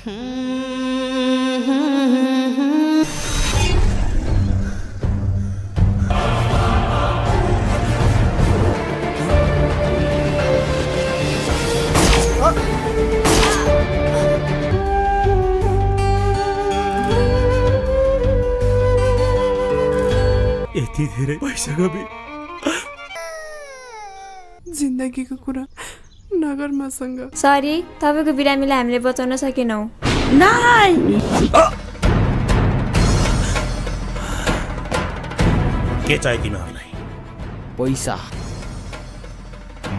यति धेरै पैसा गए जिन्दगीको कुरा नगर मसँग। सरी, तपाईको बिरामीलाई हामीले बचाउन सकेनौं। के चाहियो तिमीहरूलाई? पैसा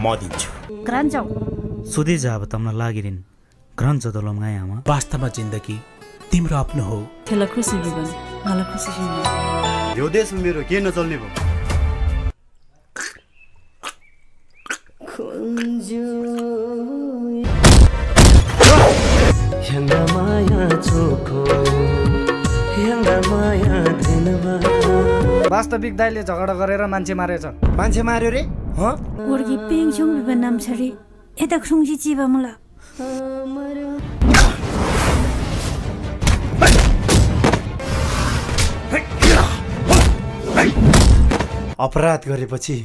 म दिन्छु। ग्रान्चौ सुधे जाब तमना लागिरिन् ग्रान्च दलम गायामा वास्तवमा जिन्दगी तिम्रो आफ्नो हो। त्यसलाई खुसी जीवन मलाई खुसी जीवन। यो देशमा मेरो के नचल्ने भयो? वास्तविक दाइले झगडा गरेर मान्छे मारेछ। मान्छे मार्यो रे? उर्गी पेङछुङ बिबन नाम छरी एता खुङजी चिबा मला। अपराध गरेपछि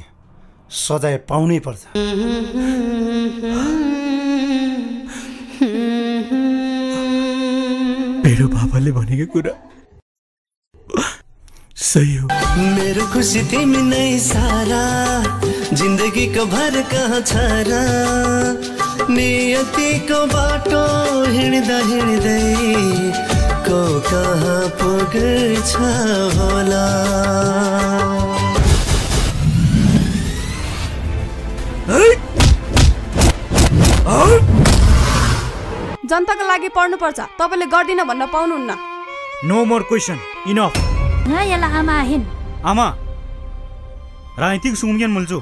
सजाय पाउनै पर्छ। मेरो बाबाले भनेको कुरा सही हो। मेरो खुसी तिमी नै सारा जिन्दगीको भर कहाँ छ र नियतिको बाटो हिँड्दा हिँड्दै को कहाँ पुग्छ होला। जनताको लागि पढ्नुपर्छ, तपाईले गर्दिन भन्न पाउनुहुन्न। No more question, enough. न यला आमा हिन आमा राजनीतिक सुंगियन मुल्छु